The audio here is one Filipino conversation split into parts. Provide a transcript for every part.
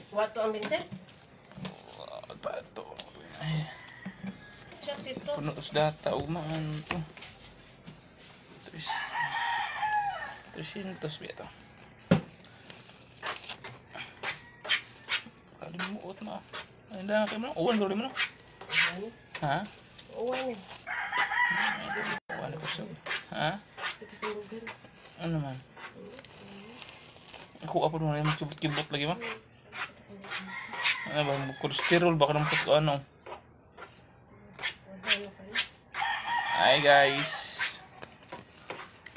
Wato ang Vincent? Bato. Ay, Chat ito. puno sa data. Umaan to. 300 ba ito? Kalimuot mo. Ay, hindi kayo mo. Uwan ko rin mo. Ha? Uwan eh. Uwan ko siya. Ha? Ano naman? Ako mo na yung kibot-kibot lagi mo. Ano ba? Cholesterol baka naman ko ano. Hi guys.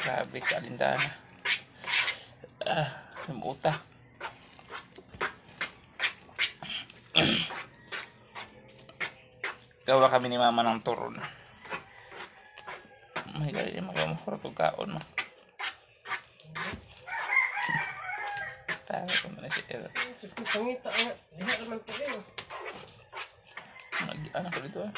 Grabe kalindana. Namuta. Gawa kami ni mama ng turon. May gali yung makamukura ito kaon mo. Tayo ko na siya. Pangita nga. Diha naman ito rin. Ano ko dito ah.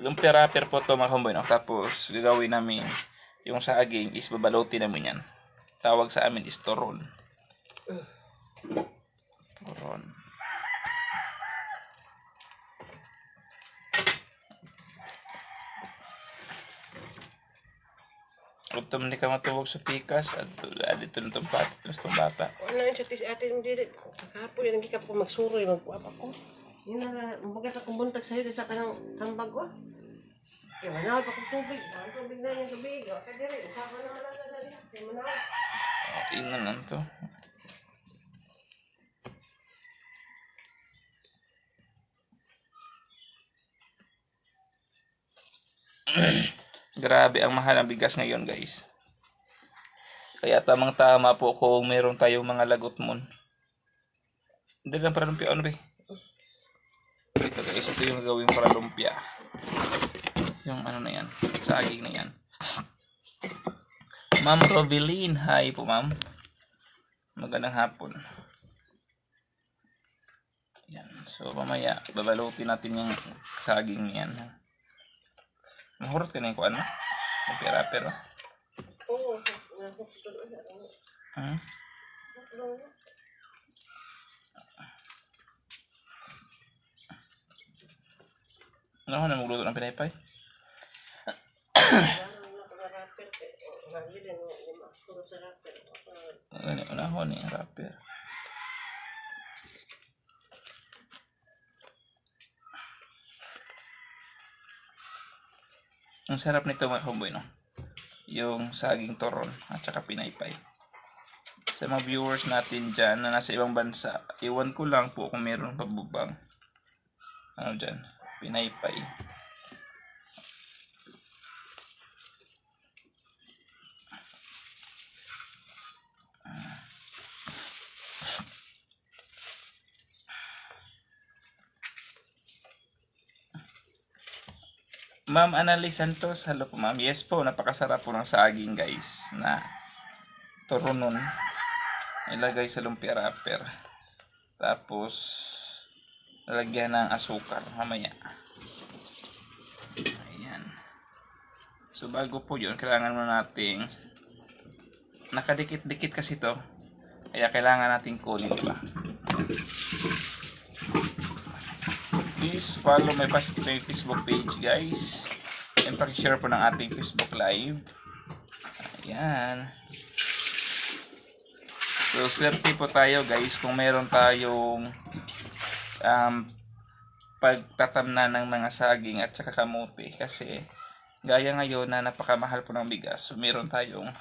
Lumpia wrapper po ito mga kamboy. No? Tapos gagawin namin yung saging is babalutin namin yan. Tawag sa amin is turon. Turon. Utom ni ka matuwag sa pikas at dito na itong bata. Wala yung chat si ate yung dili. Kapo yan. Nagkikap ko magsuroy. Magpuap ako. Yun na. Mabagat akong buntag sa'yo. Isa ka ng tambag ko. Kaya manawal pa kong tubig. Ang tubig na yung tubig. Kaya dili. Kaya naman lang na rin. Kaya manawal. Ingan lang to. Grabe ang mahal ng bigas ngayon guys. Kaya tamang tama po kung meron tayong mga lagot mon. Hindi lang para lumpia ano ba? Ito guys, ito yung gawin para lumpia. Yung ano na yan, saging na yan. Ma'am Roveline, hi po ma'am. Magandang hapon. Yan, so mamaya babalutin natin yung saging yan. Mahurot ka na yung kuan mo? Magpira-pero. Oo. Hmm? Ano ko na magluto ng pinaypay? Ano ako ni rapper. Ang sarap nito mga kamboy, no? Yung saging turon at saka pinaypay. Sa mga viewers natin dyan na nasa ibang bansa, iwan ko lang po kung meron pabubang ano dyan, pinaypay. Ma'am Annalise Santos, hello po ma'am. Yes po, napakasarap po ng saging guys na turunon. Ilagay sa lumpia wrapper. Tapos lalagyan ng asukar mamaya. Ayan. So bago po yun, kailangan mo nating nakadikit-dikit kasi to. Kaya kailangan nating kunin, di ba? Please follow my Facebook page guys. And paki-share po ng ating Facebook live. Ayan. So swerte po tayo guys kung meron tayong pagtatamna ng mga saging at saka kamote. Kasi gaya ngayon na napakamahal po ng bigas. So meron tayong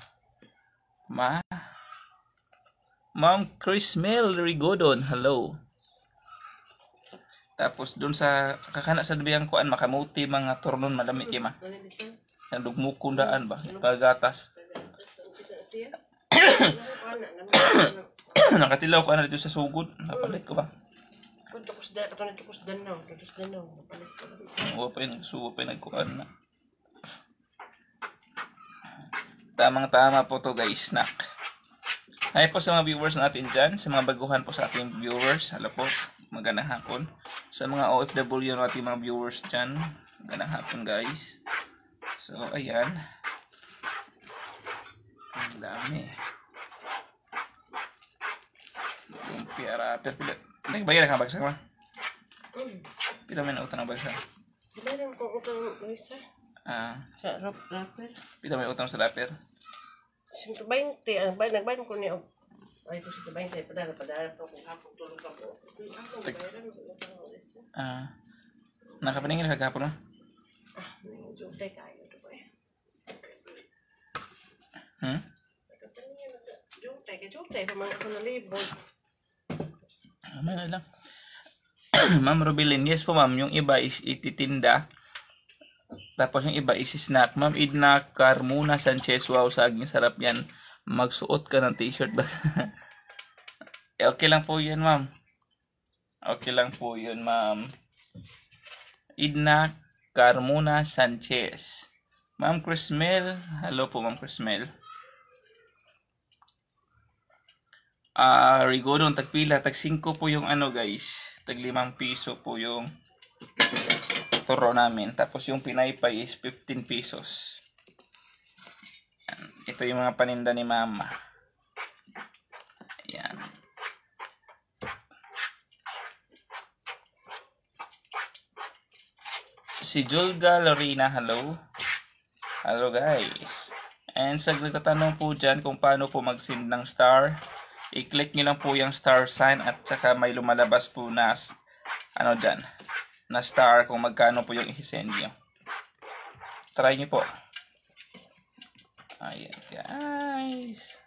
Ma'am Crismel Rigodon, hello. Tapos dun sa kakana sa dubiyang kuan makamuti mga turnon malami kay ma. Nandugmukon daan ba pagatas. Nakatilaw ko na dito sa sugod. Napalit ko ba? Tukos danaw. Suwa pa nagkuan na. Tamang-tama po to guys, snack. Hi po sa mga viewers natin dyan, sa mga baguhan po sa ating viewers. Hello po, magandang hapon. Sa mga OFW na ating mga viewers dyan, magandang hapon guys. So, ayan. Ang dami. Dami. Lumpia wrapper. Nagbayad ka bagsak ma? Pila may utang ng bagsak? Meron kong utang isa. Sa wrapper. Pila may utang sa wrapper? 120. Nagbayad ko niya. Ay, ito 120. Padala ko kung hapong tulog ako. Nakapaningin ka kahapon mo? Jutay kayo ito ba eh. Jutay. Pamang ako na libog. May lang. Ma'am Rubilin, yes po ma'am, yung iba is ititinda. Tapos yung iba is snack. Ma'am Edna Carmona Sanchez, wow, saging sarap yan. Magsuot ka ng t-shirt ba? Okay lang po yun ma'am. Okay lang po yun ma'am. Edna Carmona Sanchez. Ma'am Crismel, hello po ma'am Crismel. Rigodon, tagpila, tag 5 po yung ano guys. Tag 5 piso po yung turo namin. Tapos yung pinaypay is 15 pesos. Yan. Ito yung mga paninda ni mama. Ayan. Si Julga Lorena, hello. Hello guys. And sa nagtatanong po dyan kung paano po mag-send ng star, i-click nyo lang po yung star sign at saka may lumalabas po na ano dyan, na star kung magkano po yung i-send nyo. Try nyo po. Ayan guys.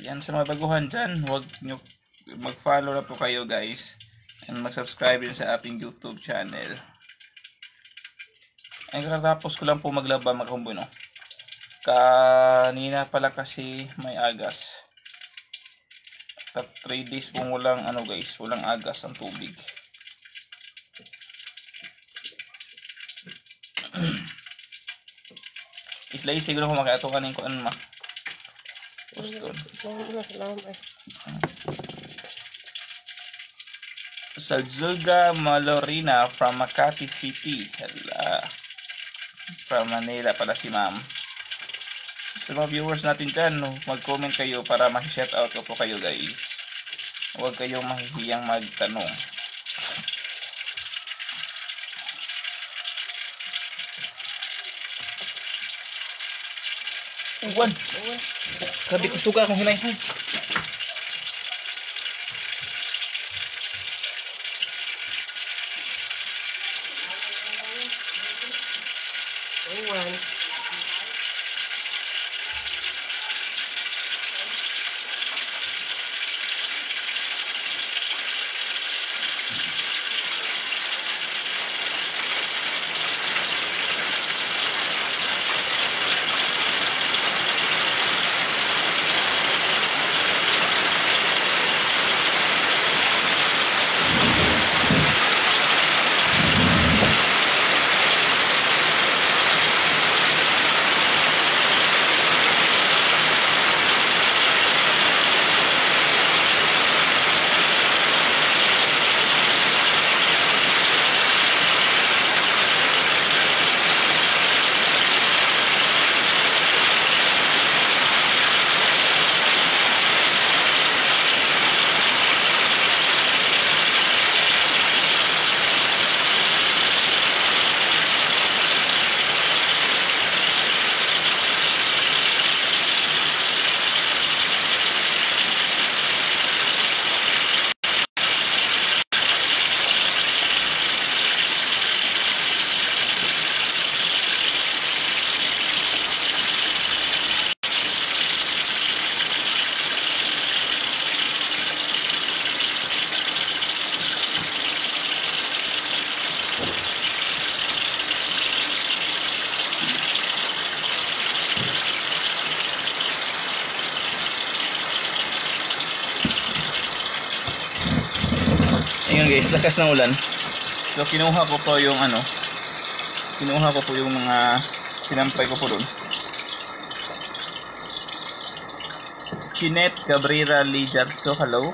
Ayan sa mga baguhan dyan, huwag nyo mag-follow na po kayo guys. And mag-subscribe din sa ating YouTube channel. Ay kakatapos ko lang po maglaba mga kumbuno. Kanina pala kasi may agas. 3 days po walang ano guys, walang agas ang tubig. Islay siguro kung makatukanin ko ano ma. Gusto. Saljulga Malorina from Makati City. Hala. From Manila pala si ma'am. Sa mga viewers natin dyan, mag-comment kayo para ma-shoutout ko po kayo guys. Huwag kayong mahihiyang magtanong. Uwan! Grabe ko suga akong hinay. Uwan. Ayun guys, lakas ng ulan. So kinuha ko po yung ano, kinuha ko po yung mga sinampay ko po doon. Chinet Cabrera Lijarso, hello.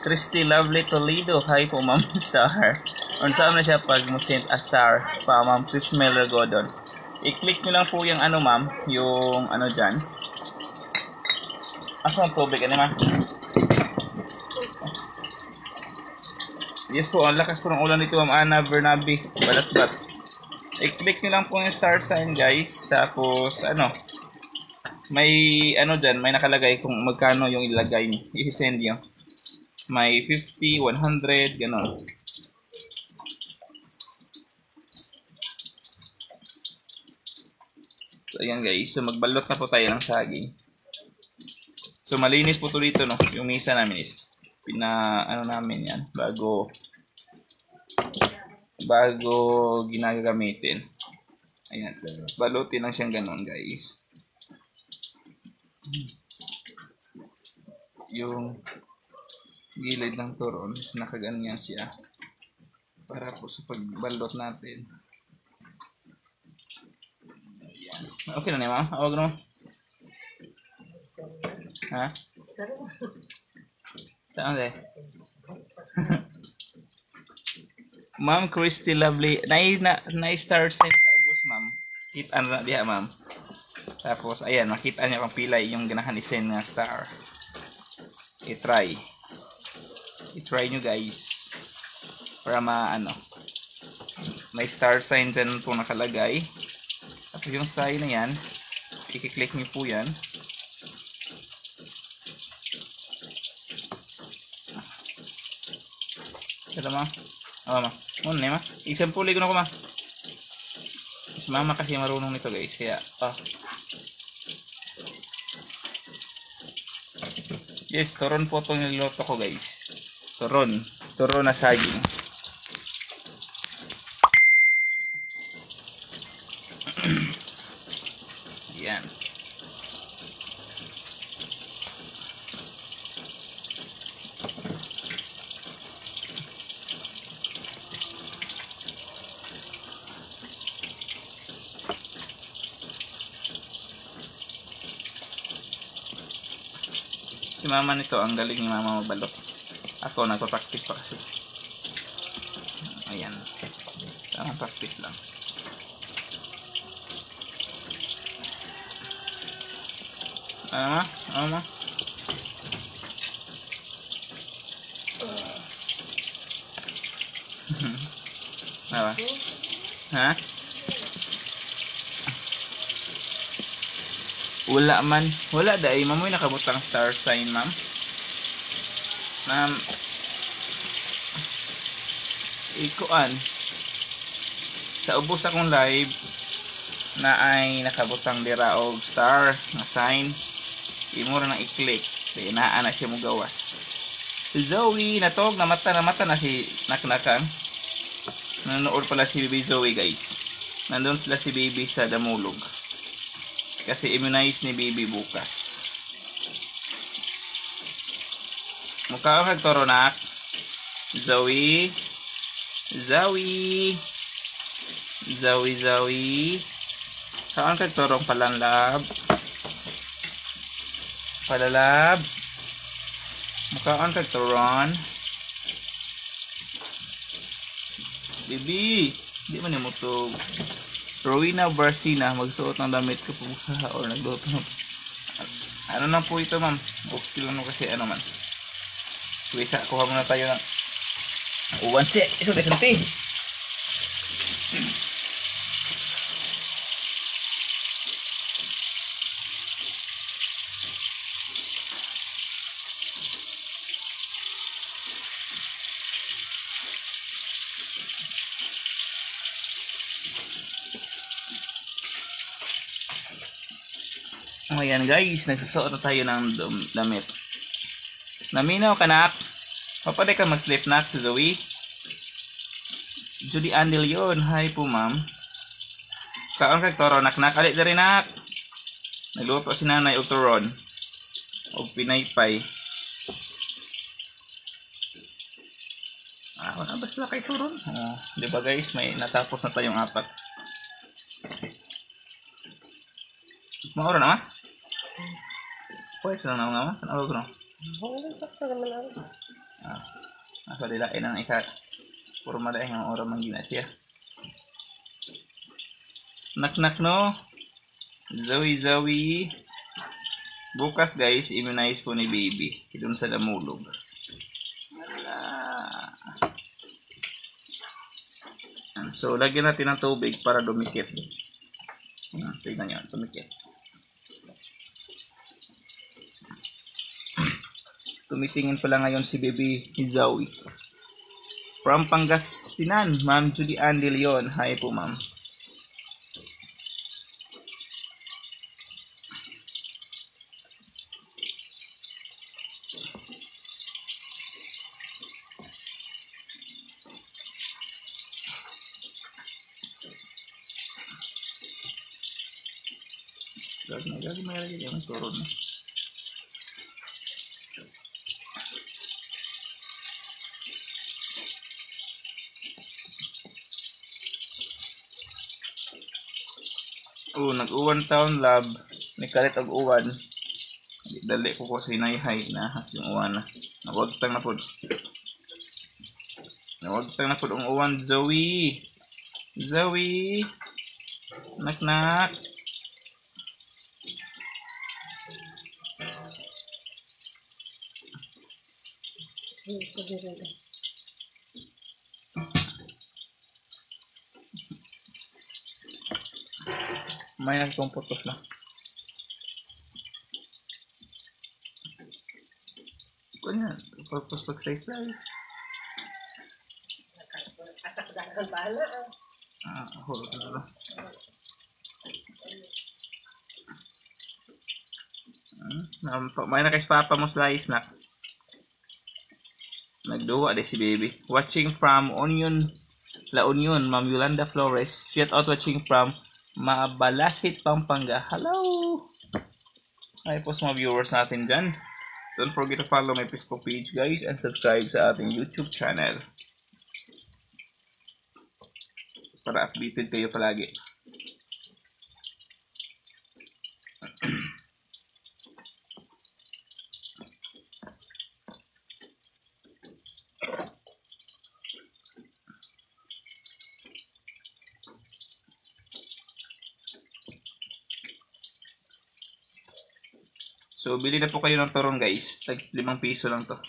Christy Lovely Toledo, hi po ma'am star. On saan na siya pag mo send a star pa ma'am Crismel Regodon. I-click nyo lang po yung ano ma'am, yung ano dyan. Asa ang tubig, ano ma'am? Yes po, ang lakas po ng ulan dito ma'am Ana Bernabe, Balatbat. I-click nyo lang po yung star sign guys, tapos ano, may ano dyan, may nakalagay kung magkano yung ilagay nyo, i-send nyo. May 50, 100, gano'n. So ayan guys, so magbalot na po tayo ng saging. So malinis po to dito no, yung misa namin is ano namin yan bago ginagamitin. Ayan, balutin lang siyang gano'n guys. Yung gilid ng turon is nakaganyan siya para po sa pagbalot natin. Ayan. Okay na niya ma'am? Awag na ha? Saan tayo? Ma'am Christy Lovely, na-star sign sa ubos ma'am. Kita na diha ma'am. Tapos ayan, makita niya kung pilay yung ganahan i-send nga star. I-try nyo guys para maano, may star sign dyan po nakalagay. Tapos yung sign na yan, i-click nyo po yan. Ito ma, ma muna ma, example ko na ko ma. Si mama kasi marunong nito guys, kaya yes, turon po itong niluto ko guys. Turon na saging. Yan. Si mama nito, ang galing ni mama mabalot. Ako, nagpa-practice pa kasi. Ayan. Tamang practice lang. Ano ma? Apa? Ha? Wala man. Wala dahil. Mamoy nakabutang star sign, ma'am. Ma'am. Ikuan. Sa ubos akong live na ay nakabutang dira og star na sign. Imura nang i-click. Kaya naa na siya mo gawas. Si Zoe, natog, namata na si Naknakan. Nanonood pala si Baby Zoe guys. Nandun sila si Baby sa Damulog. Kasi immunize ni Baby bukas. Mukha ka nagtoro nak. Zoe. Saan ka nagtorong palalab? Mukhaan ka nagtoron. Baby, di man yung mutog. Rowena Barcina, magsuot ng damit ko po or nagluto. Ano na po ito ma'am? Okay lang kasi ano man. Wait, kuha muna tayo ng uwan siya. Isunti. Ayan guys, nagsusuot na tayo ng damit. Naminaw ka nak? Papaday ka mag-sleep nak si Zoe? Judy Andel yun. Hi po ma'am. Kaon kag toro nak. Alit na rin nak. Nagluto si nanay og turon. Og pinaypay. Wala ba sila kay turon? Diba guys, may natapos na tayong 4. Mauro na ma? Pwede lang na ma? Ano ko na? Nasa dilain ang puro madaing ang oras mang gina siya. Nak no. Zoe. Bukas guys, immunize po ni baby. Doon sa damulog. Wala. So, lagyan natin ng tubig para dumikit. Tignan nyo, dumikit. Tumitingin pala ngayon si baby Zoe. From Pangasinan, Ma'am Judy Ann De Leon. Hi po, ma'am. Gagi lagi yang turun. Nag-uwan taon lab. Ni kalit og uwan. Dali ko ko sa hinayhay na yung uwan na. Nawagtang na pod. Nawagtang na pod ang uwan, Zoe. Zoe. Nak. May nagpumputos lang. Kanya, pag-slice. Atak-dakan bala. Hold on. May nakaspapa mo slice na. Nagduwa de si baby. Watching from La Union, Ma'am Yolanda Flores. Shout out watching from Maabalasit, Pampanga. Hello! Hi po sa mga viewers natin dyan. Don't forget to follow my Facebook page guys and subscribe sa ating YouTube channel. Para updated kayo palagi. So, bili na po kayo ng turon guys. Tag 5 piso lang to.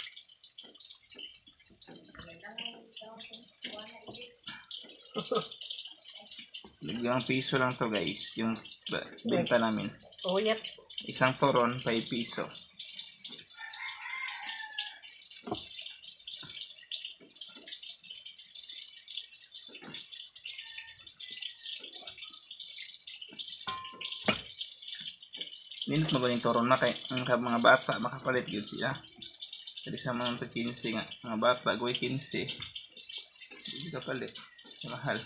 Limang piso lang to guys. Yung benta namin. Oh, yep. Isang turon, 5 piso. Minit mo ba yung turon na kay ang mga bata makapalit yun siya. Jadi sa mga 15 nga. Mga bata, gawin 15. Hindi ka palit. Mahal.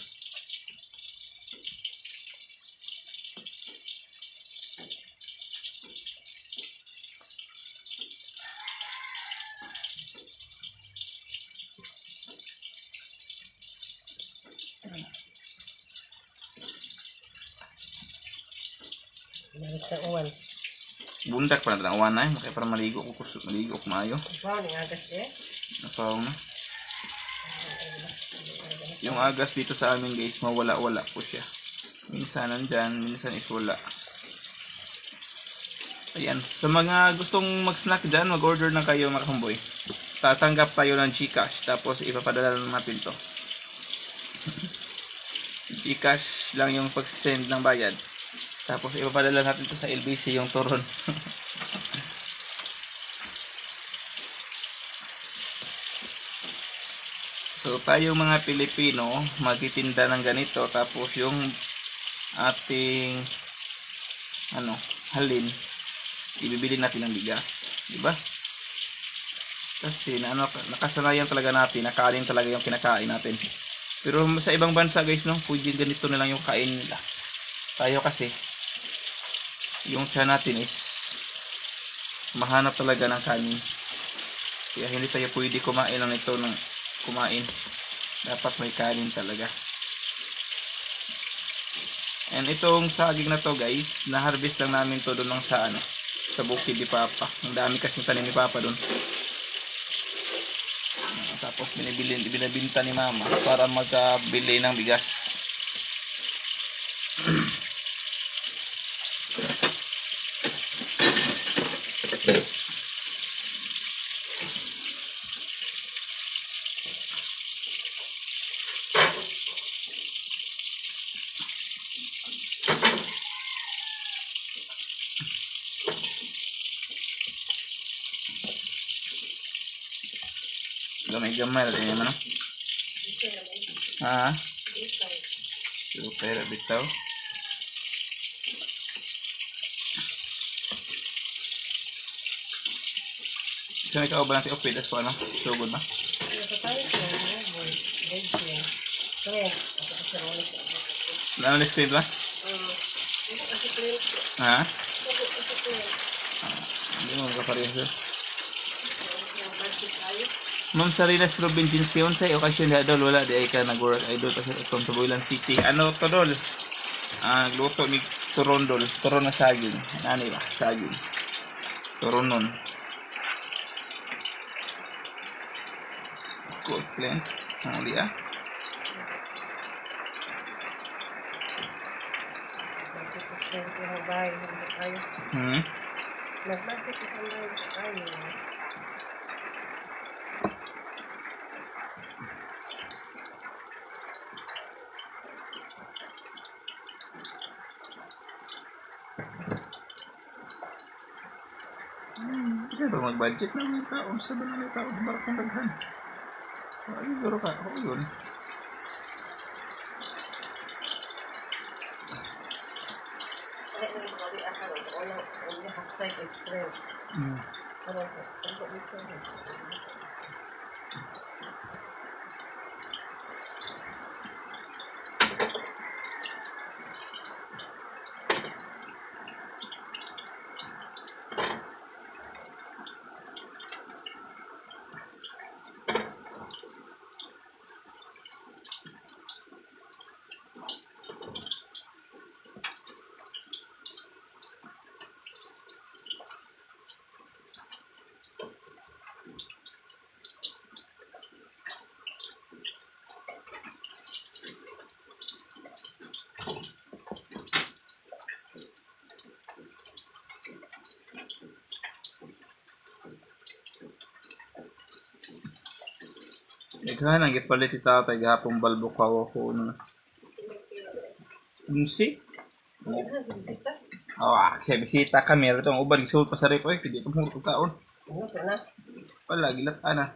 Balik sa uwan. Bundak pa na ang uwan na eh. Kaya para maligo ko maayo. Wow, ni agas eh. Napaw na. Yung agas dito sa amin guys, mawala-wala po siya. Minsan nandyan, minsan is wala. Ayan, sa mga gustong mag-snack dyan, mag-order na kayo mga kamboy. Tatanggap tayo ng Gcash, tapos ipapadala natin to. Gcash lang yung pag-send ng bayad. Tapos ipapadala natin to sa LBC yung turon. So tayo mga Pilipino magtitinda ng ganito, tapos yung ating halin ibibili natin ng bigas, di ba? Kasi nakasanayan talaga natin, nakain talaga yung kinakain natin. Pero sa ibang bansa guys, no, pwede ganito na lang yung kain nila. Tayo kasi yung tiyan natin is mahanap talaga ng kanin. Kaya hindi tayo pwede kumain lang ito ng kumain. Dapat may kanin talaga. And itong saging na to guys, na-harvest lang namin to doon lang sa sa bukid ni Papa. Ang dami kasing tanim ni Papa doon. Tapos binibinta ni Mama para magkabili ng bigas. Gamay-gamay rin naman, no? Ha? Super, bitaw. Kaya ikaw ba natin update as well, no? Sugod ba? Ano na screen ba? Ha? Hindi mo magkaparehas doon. Ma'am Sarinas Robin Jinsky, unsay okasyon ni Adol, wala di ay ka nag-work idol kasi itong Tabulan City. Ano to, Dol? Luto ni turon, Dol. Turon na saging. Ano ba? Saging. Turon nun. Coast plant. Ang uli Siyempre mag-budget na mga taon. Sabi na mga taon. Barak ng daghan. Ay, siguro ka. Oo yun. Naghahan ang gipalit si tatay gahapong balbo ka ako na. Music? Kasi bisita kami rito ang uban gisulod pa sa rep oy pwede pa mo taon. Wala gilat ana.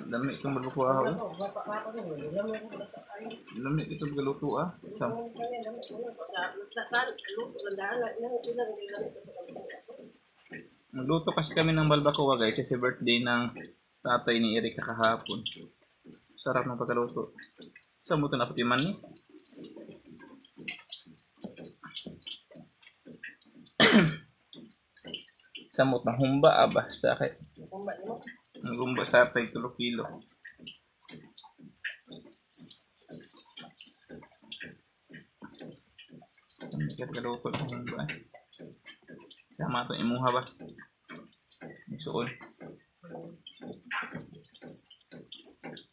Dami itong balbo ko ako. Dami itong galuto Nagluto kasi kami ng balbacoa guys kasi birthday ng tatay ni Eric kahapon. Sarap ng pagkaluto. Saan mo ito napatiman ni? Samot ng humba basta kay. Ang humba sa tatay 3 kilo. Ang pagkaluto ng humba. Sama ito imuha ba? Suon.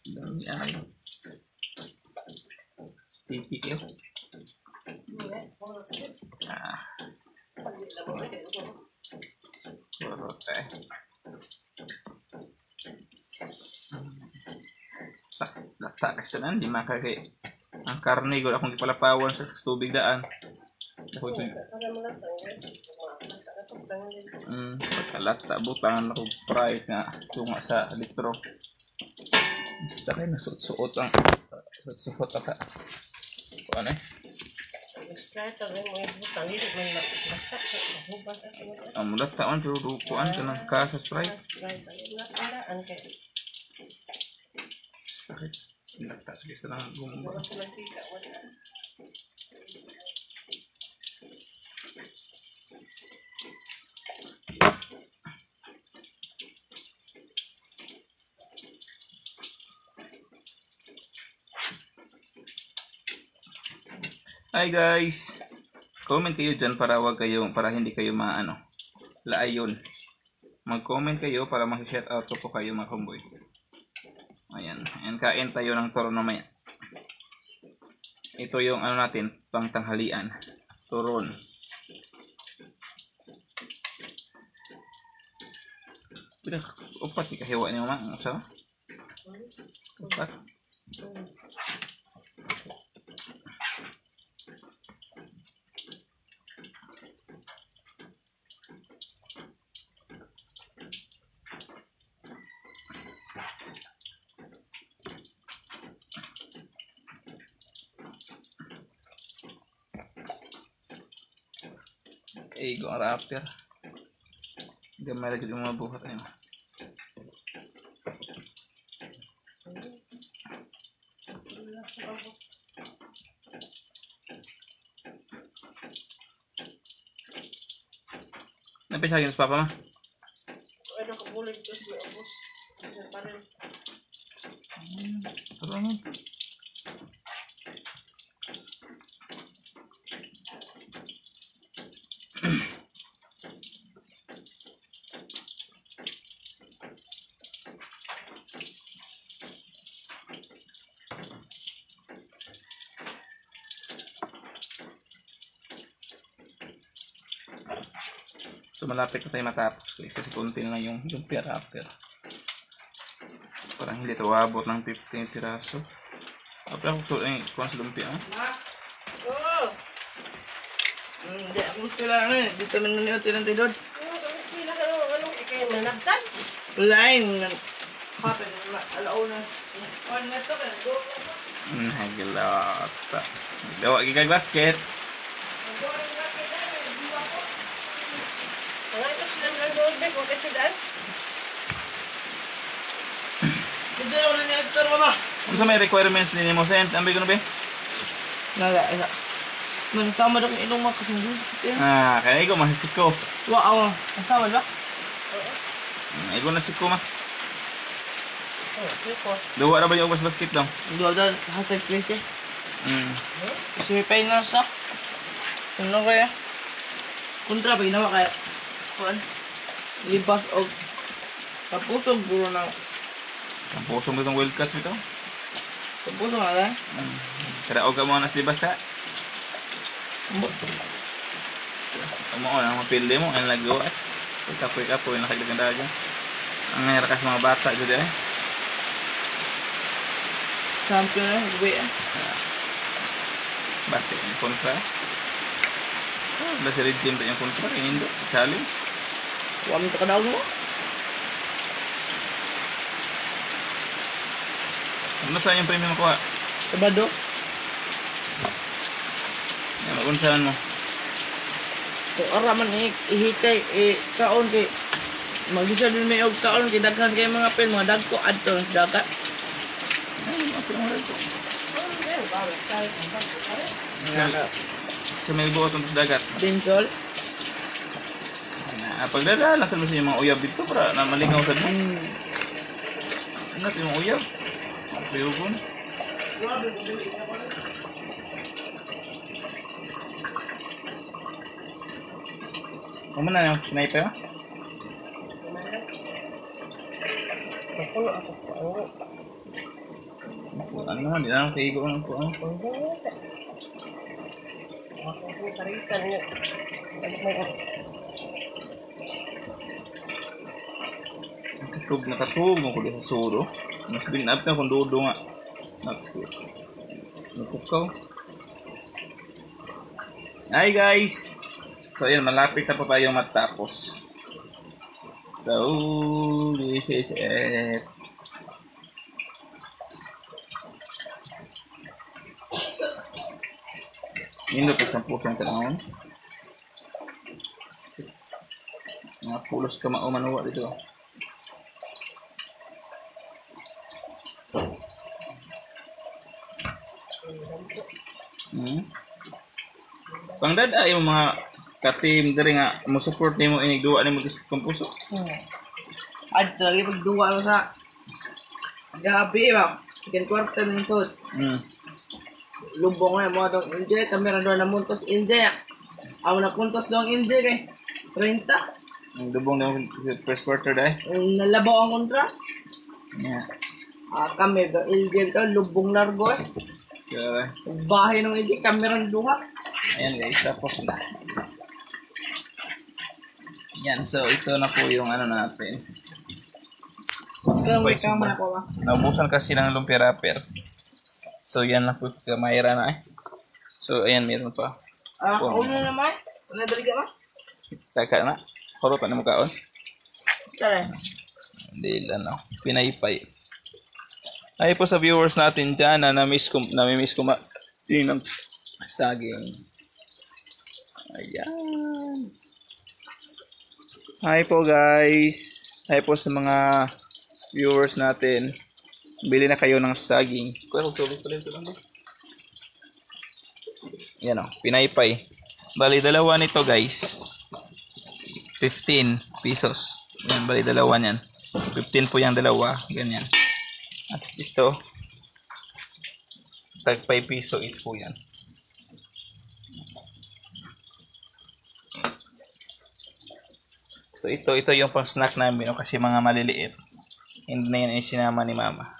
Dami ay. Sticky kayo. Porote. Sakit. Lata kasi na. Di makakay. Ang karne ko akong ipalapawan sa tubig daan. Ako ito. Pagkalata. Butangan ako Sprite nga. Tunga sa litro. Basta kayo nasuot-suot ang suot ata. Ano eh? Ang mulat taon pero rupuan ka ng kasa Sprite. Sakit. Nagta sa kista lang gumumba. Hi guys. Comment kayo dyan para hindi kayo laayon. Mag-comment kayo para mag-shout out ko po kayo mga kumboy. Ayan, kain tayo ng turon mamaya. Ito yung natin, pang tanghalian. Turon. Upat, ikahiwa niyo mga usawa? Upat. Kaigo ang wrapper. Gamay lagi yung mga buhat ayun. Napisa yun sa papa ma? Ano ko bulig ko sa may ubos. Parang Tara mo. So malapit na tayo matapos guys kasi konti na lang yung wrapper. Parang hindi ito abot ng 15 piraso. Apa ako to kung sa lumpia. oh! Hindi ako gusto lang eh. Dito man nyo tinantidod. Tapos pila ka ano, ikay managdan. Lain. Kapag alaw na. Kuhan na ito. Naglata. Dawa kay basket. Mga ito silang nanood na kung kasudan. Dito ako na ni Hector mama. Ano sa may requirements din mo sent? Ambi ko na ba? Naga. Manasama na kong ilong mga kasundin. Kaya ko masisiko. Wow. Nasama ba? Igo na siko ma. Oh, siko. Dawa na ba yung ubas basket daw? Doon doon. Hasag place eh. Kasi may finance na. Ano kaya? Kontra pa ginawa kaya. Kuhan. Libas o kapusog buro na. Ang pusong itong wild cuts nito. Kapusog nga lang. Kada og ka mo nas libas ka. Mo na mapilde mo ang lagaw eh. Kapoy-kapoy nakagdagan dagan. Ang nahira ka sa mga bata jud eh. Champion na. Gawin eh. Basket yung kontra. Basta regime yung kontra. Hindi. Challenge. Huwag mo ito ka daw mo. Ano saan yung premium makuha? Sabado. Yan, magunsahan mo. Kung araman ihikay, kaon kay mag-isa din may og kaon kay daghan kay mga pen, mga dagko adto sa dagat. Ay, mapilong rin ko. Sa may buot sa dagat. Bensol. Pagdala lang sa yung mga uyab dito para na malingaw sa dito. Ano yung mga uyab? Payugon. Ano na yung sniper? Napuno ako po. Ano naman, di na lang kaigo ng po. Ako po karisan niyo. Nakatug mo ko din sa suro. Mas binab na kung dodo nga. Natukaw. Hi guys! So yun, malapit na pa tayo matapos. So, this is it. Minupos ng pusong tanahon. Mga pulos ka maumanuwa dito. Pangdada yung mga ka-team diri nga mo support nimo inig duwa nimo kung puso. Adto lagi pagduwa mo sa gabi ba. Second quarter ng sud. Lubong na mo atong Inje, kamera doon na muntos Inje. Ako na puntos doon Inje kay 30. Ang dubong na first quarter dai. Nalabaw ang kontra. Yeah. Kami do Inje to lubong largo eh. So, Bahay ng Inje, kamera duha. ayan guys, tapos na. Yan, so ito na po yung ano natin. Kaya may kamera ko ba? Naubusan kasi ng lumpia wrapper. So yan lang po, kamayra na eh. So ayan, meron pa. Kauno naman. Nabaliga ba? Taka na. Horotan na mo kaon. Tara. Hindi lang no. Pinaypay. Ay po sa viewers natin dyan na nami-miss ko ng saging. Ayan. Hi po guys. Hi po sa mga viewers natin. Bili na kayo ng saging. Kuya, magtubig pa rin ito lang ba? Yan o, pinaypay. Bali, dalawa nito guys. 15 pesos. Yan, bali dalawa niyan. 15 po yung dalawa. Ganyan. At ito, tag 5 piso each po yan. So ito yung pang snack namin o kasi mga maliliit. Hindi na yan sinama ni mama.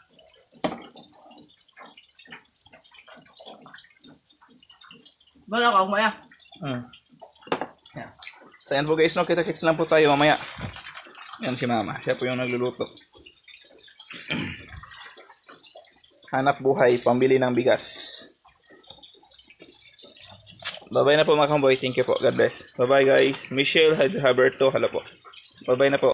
Bala ka, kumaya. Yan. So yan po guys, no, kita-kits lang po tayo mamaya. Yan si mama, siya po yung nagluluto. Hanap buhay, pambili ng bigas. Bye-bye na po mga kamboy. Thank you po. God bless. Bye-bye guys. Michelle Haberto. Hello po. Bye-bye na po.